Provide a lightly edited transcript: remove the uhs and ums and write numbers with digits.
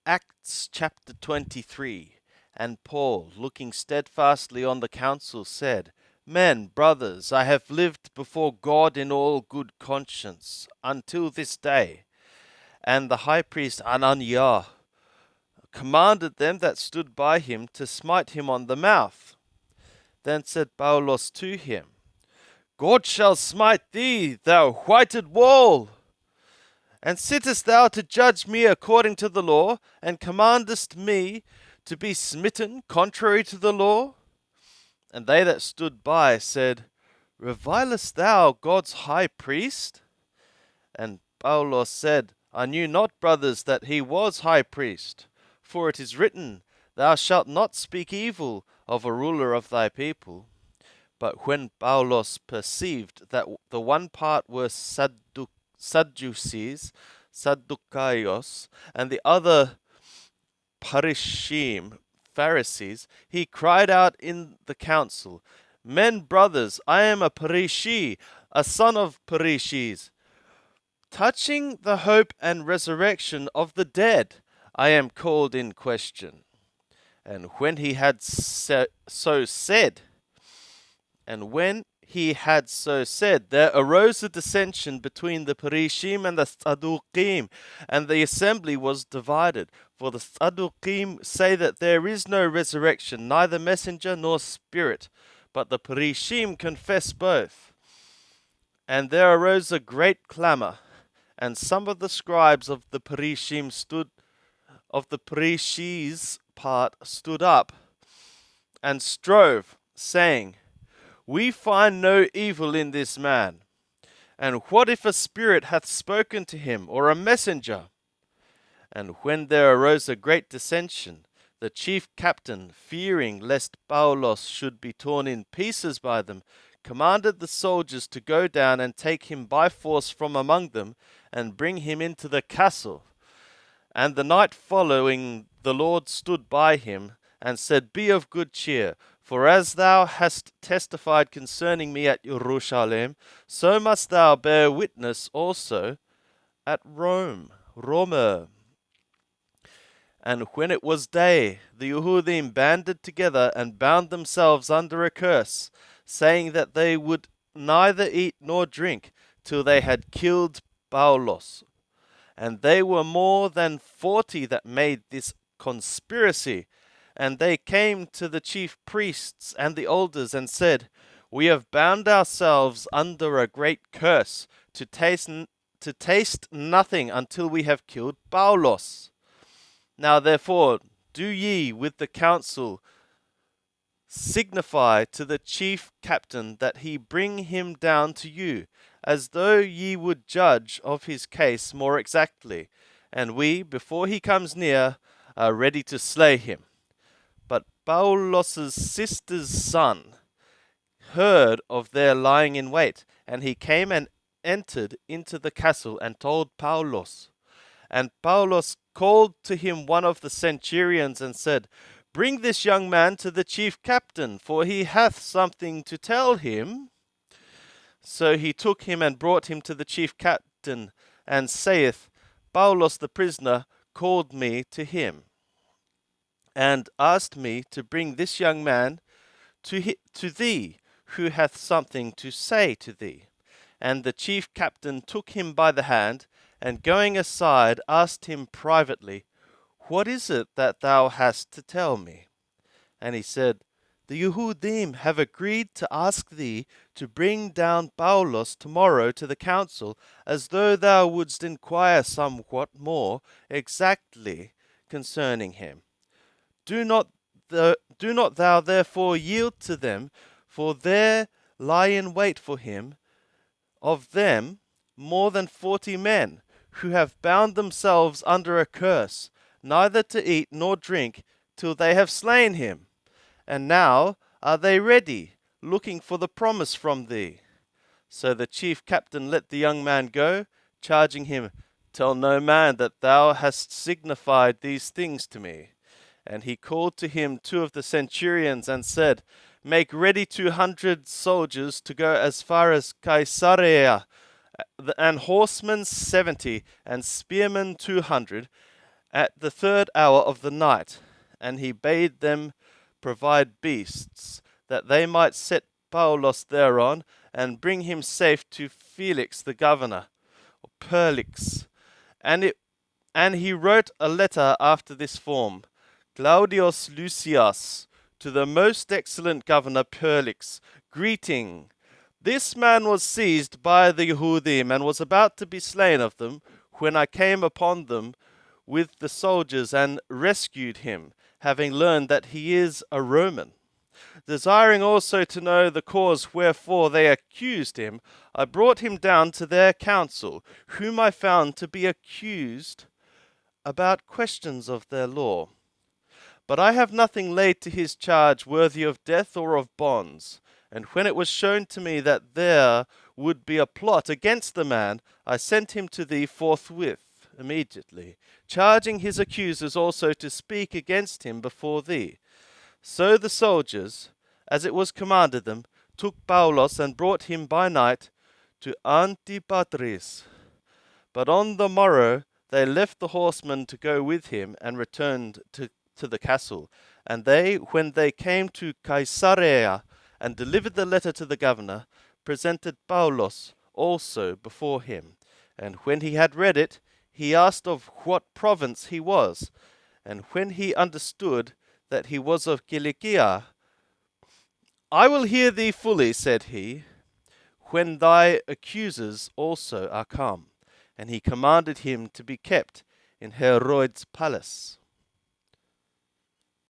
Acts chapter 23. And Paul, looking steadfastly on the council, said, Men, brothers, I have lived before God in all good conscience until this day. And the high priest Ananiah commanded them that stood by him to smite him on the mouth. Then said Paulus to him, God shall smite thee, thou whited wall! And sittest thou to judge me according to the law, and commandest me to be smitten contrary to the law? And they that stood by said, Revilest thou God's high priest? And Paulus said, I knew not, brothers, that he was high priest. For it is written, Thou shalt not speak evil of a ruler of thy people. But when Paulus perceived that the one part were Sadducees, Sadducaios, and the other Parishim, Pharisees, he cried out in the council, Men, brothers, I am a Parishi, a son of Parishis. Touching the hope and resurrection of the dead, I am called in question. And when he had so said, there arose a dissension between the Parishim and the Sadducees, and the assembly was divided. For the Sadducees say that there is no resurrection, neither messenger nor spirit, but the Parishim confess both. And there arose a great clamor, and some of the scribes of the Parishim stood up and strove, saying, We find no evil in this man. And what if a spirit hath spoken to him, or a messenger? And when there arose a great dissension, the chief captain, fearing lest Paulus should be torn in pieces by them, commanded the soldiers to go down and take him by force from among them, and bring him into the castle. And the night following the Lord stood by him, and said, Be of good cheer, for as thou hast testified concerning me at Jerusalem, so must thou bear witness also at Rome. And when it was day, the Yehudim banded together and bound themselves under a curse, saying that they would neither eat nor drink till they had killed Paulus. And they were more than 40 that made this conspiracy. And they came to the chief priests and the elders and said, We have bound ourselves under a great curse to taste nothing until we have killed Paulus. Now therefore do ye with the council signify to the chief captain that he bring him down to you, as though ye would judge of his case more exactly, and we, before he comes near, are ready to slay him. But Paulus's sister's son heard of their lying in wait, and he came and entered into the castle and told Paulus. And Paulus called to him one of the centurions and said, Bring this young man to the chief captain, for he hath something to tell him. So he took him and brought him to the chief captain, and saith, Paulus the prisoner called me to him, and asked me to bring this young man to thee, who hath something to say to thee. And the chief captain took him by the hand, and going aside asked him privately, What is it that thou hast to tell me? And he said, The Yehudim have agreed to ask thee to bring down Paulus tomorrow to the council, as though thou wouldst inquire somewhat more exactly concerning him. Do not thou therefore yield to them, for there lie in wait for him of them more than 40 men, who have bound themselves under a curse, neither to eat nor drink till they have slain him. And now are they ready, looking for the promise from thee. So the chief captain let the young man go, charging him, Tell no man that thou hast signified these things to me. And he called to him 2 of the centurions and said, Make ready 200 soldiers to go as far as Caesarea, and horsemen 70, and spearmen 200, at the third hour of the night, and he bade them provide beasts, that they might set Paulos thereon, and bring him safe to Felix the governor, or Perlix. And he wrote a letter after this form: Claudius Lucius, to the most excellent governor Perlix, greeting. This man was seized by the Yehudim, and was about to be slain of them, when I came upon them with the soldiers, and rescued him, having learned that he is a Roman. Desiring also to know the cause wherefore they accused him, I brought him down to their council, whom I found to be accused about questions of their law. But I have nothing laid to his charge worthy of death or of bonds. And when it was shown to me that there would be a plot against the man, I sent him to thee forthwith, immediately, charging his accusers also to speak against him before thee. So the soldiers, as it was commanded them, took Paulos and brought him by night to Antipatris. But on the morrow they left the horsemen to go with him, and returned to the castle. And they, when they came to Caesarea, and delivered the letter to the governor, presented Paulos also before him. And when he had read it, he asked of what province he was. And when he understood that he was of Cilicia, I will hear thee fully, said he, when thy accusers also are come. And he commanded him to be kept in Herod's palace.